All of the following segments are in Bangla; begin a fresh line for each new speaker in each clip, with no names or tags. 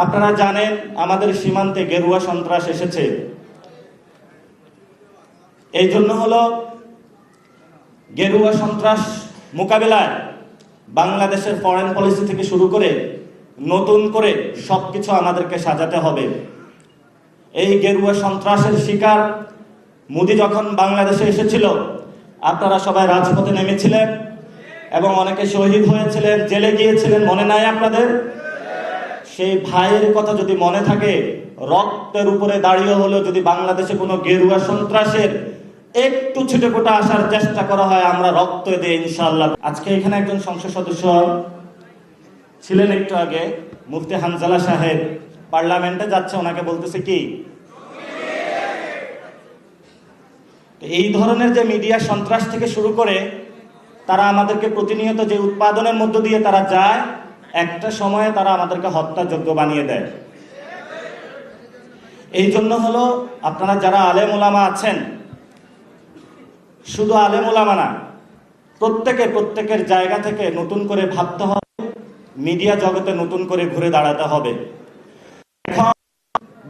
আপনারা জানেন আমাদের সীমান্তে গেরুয়া সন্ত্রাস এসেছে। এই জন্য হলো গেরুয়া সন্ত্রাস মোকাবেলায় বাংলাদেশের ফরেন পলিসি থেকে শুরু করে নতুন করে সবকিছু আমাদেরকে সাজাতে হবে। এই গেরুয়া সন্ত্রাসের শিকার মোদি যখন বাংলাদেশে এসেছিল, আপনারা সবাই রাজপথে নেমেছিলেন এবং অনেকে শহীদ হয়েছিলেন, জেলে গিয়েছিলেন, মনে নাই আপনাদের? সেই ভাইয়ের কথা যদি মনে থাকে, রক্তের উপরে দাঁড়িয়ে হলেও যদি বাংলাদেশে কোনো গেরুয়া সন্ত্রাসের একটু ছিটেফোঁটা আসার চেষ্টা করা হয়, আমরা রক্ত দেই ইনশাআল্লাহ। আজকে এখানে একজন সংসদ সদস্য ছিলেন একটু আগে, মুফতি হানজালা সাহেব, পার্লামেন্টে যাচ্ছে, ওনাকে বলতেছে কি, এই ধরনের যে মিডিয়া সন্ত্রাস থেকে শুরু করে তারা আমাদেরকে প্রতিনিয়ত যে উৎপাদনের মধ্য দিয়ে তারা যায়, একটা সময়ে তারা আমাদেরকে হত্যাযোগ্য বানিয়ে দেয়। এই জন্য হলো আপনারা যারা আলেম ওলামা আছেন, শুধু আলেম ওলামা না, প্রত্যেকের জায়গা থেকে নতুন করে ভাবতে হবে, মিডিয়া জগতে নতুন করে ঘুরে দাঁড়াতে হবে। এখন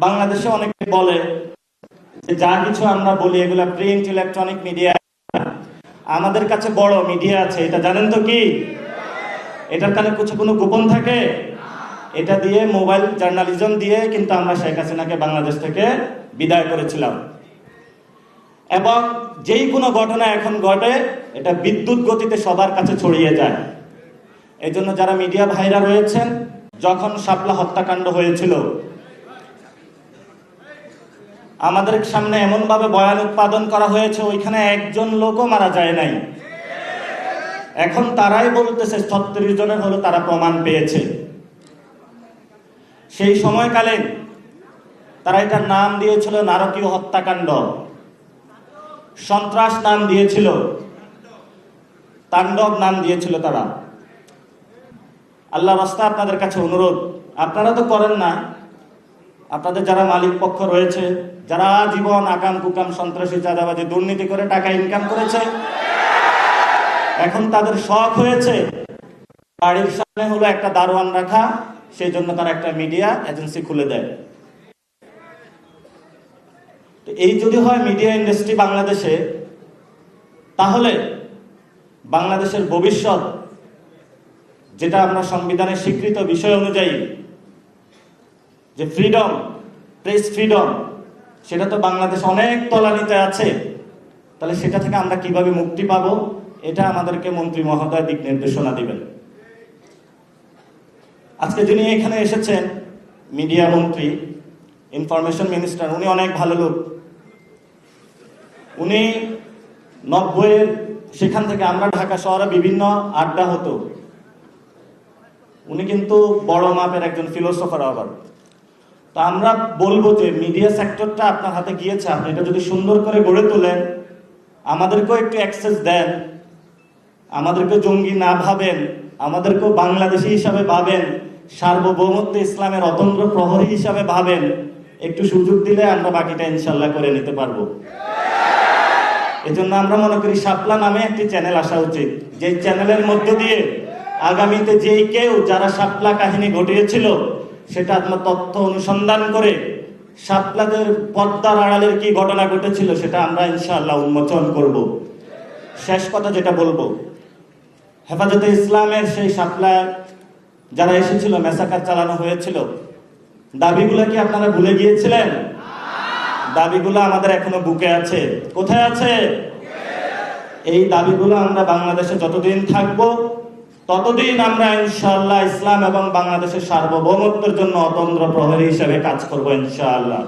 বাংলাদেশে অনেকে বলে যে যা কিছু আমরা বলি এগুলা প্রিন্ট ইলেকট্রনিক মিডিয়া, আমাদের কাছে বড় মিডিয়া আছে, এটা জানেন তো কি? এটার কানে কোনো গোপন থাকে? এটা দিয়ে মোবাইল জার্নালিজম দিয়ে কিন্তু আমরা শেখ হাসিনাকে বাংলাদেশ থেকে বিদায় করেছিলাম। এবং যেই কোনো ঘটনা এখন ঘটে, এটা বিদ্যুৎ গতিতে সবার কাছে ছড়িয়ে যায়। এই জন্য যারা মিডিয়া ভাইরা রয়েছেন, যখন শাপলা হত্যাকাণ্ড হয়েছিল, আমাদের সামনে এমন ভাবে বয়ান উৎপাদন করা হয়েছে, ওইখানে একজন লোকও মারা যায় নাই। এখন তারাই বলতেছে 36 জনের হলো তারা প্রমাণ পেয়েছে। সেই সময়কালে তারা এটার নাম দিয়েছিল নারকীয় হত্যাকাণ্ড, সন্ত্রাস নাম দিয়েছিল, তাণ্ডব নাম দিয়েছিল তারা। আল্লাহর রাস্তায় আপনাদের কাছে অনুরোধ, আপনারা তো করেন না, আপনাদের যারা মালিক পক্ষ রয়েছে, যারা জীবন আকাম কুকাম সন্ত্রাসী চাঁদাবাজি দুর্নীতি করে টাকা ইনকাম করেছে, এখন তাদের শখ হয়েছে বাড়ির সামনে হলো একটা দারোয়ান রাখা, সেই জন্য তারা একটা মিডিয়া এজেন্সি খুলে দেয়। তো এই যদি হয় মিডিয়া ইন্ডাস্ট্রি বাংলাদেশে, তাহলে বাংলাদেশের ভবিষ্যৎ, যেটা আমরা সংবিধানের স্বীকৃত বিষয় অনুযায়ী যে ফ্রিডম, প্রেস ফ্রিডম, সেটা তো বাংলাদেশ অনেক তলানিতে আছে। তাহলে সেটা থেকে আমরা কিভাবে মুক্তি পাবো, এটা আমাদেরকে মন্ত্রী মহোদয় দিক নির্দেশনা দিবেন। আজকে যিনি এখানে এসেছেন, মিডিয়া মন্ত্রী, ইনফরমেশন মিনিস্টার, উনি অনেক ভালো লোক। উনি 90-এর সেখান থেকে আমরা ঢাকা শহরে বিভিন্ন আড্ডা হতো, উনি কিন্তু বড় মাপের একজন ফিলোসফার। আবার তো আমরা বলবো যে মিডিয়া সেক্টরটা আপনার হাতে গিয়েছে, আপনি এটা যদি সুন্দর করে গড়ে তোলেন, আমাদেরকেও একটু অ্যাক্সেস দেন, আমাদেরকে জঙ্গি না ভাবেন, আমাদেরকেও বাংলাদেশি হিসাবে ভাবেন, সার্বভৌমত্ব ইসলামের অতন্ত্র প্রহরী হিসাবে ভাবেন, একটু সুযোগ দিলে আমরা বাকিটা ইনশাল্লাহ করে নিতে পারবো। এজন্য আমরা মনে করি শাপলা নামে একটি চ্যানেল আসা উচিত, যে চ্যানেলের মধ্য দিয়ে আগামীতে যেই কেউ যারা শাপলা কাহিনী ঘটিয়েছিল সেটা আপনার তথ্য অনুসন্ধান করে শাপলাদের পদ্মার আড়ালের কি ঘটনা ঘটেছিল সেটা আমরা ইনশাআল্লাহ উন্মোচন করব। শেষ কথা যেটা বলবো, হেফাজতে ইসলামের সেই শাপলা যারা এসেছিল, মেসাকার চালানো হয়েছিল, দাবিগুলো কি আপনারা ভুলে গিয়েছিলেন? দাবিগুলো আমাদের এখনো বুকে আছে। কোথায় আছে? এই দাবিগুলো আমরা বাংলাদেশে যতদিন থাকবো ততদিন আমরা ইনশাআল্লাহ ইসলাম এবং বাংলাদেশের সার্বভৌমত্বের জন্য অতন্ত্র প্রহরী হিসেবে কাজ করবো ইনশাআল্লাহ।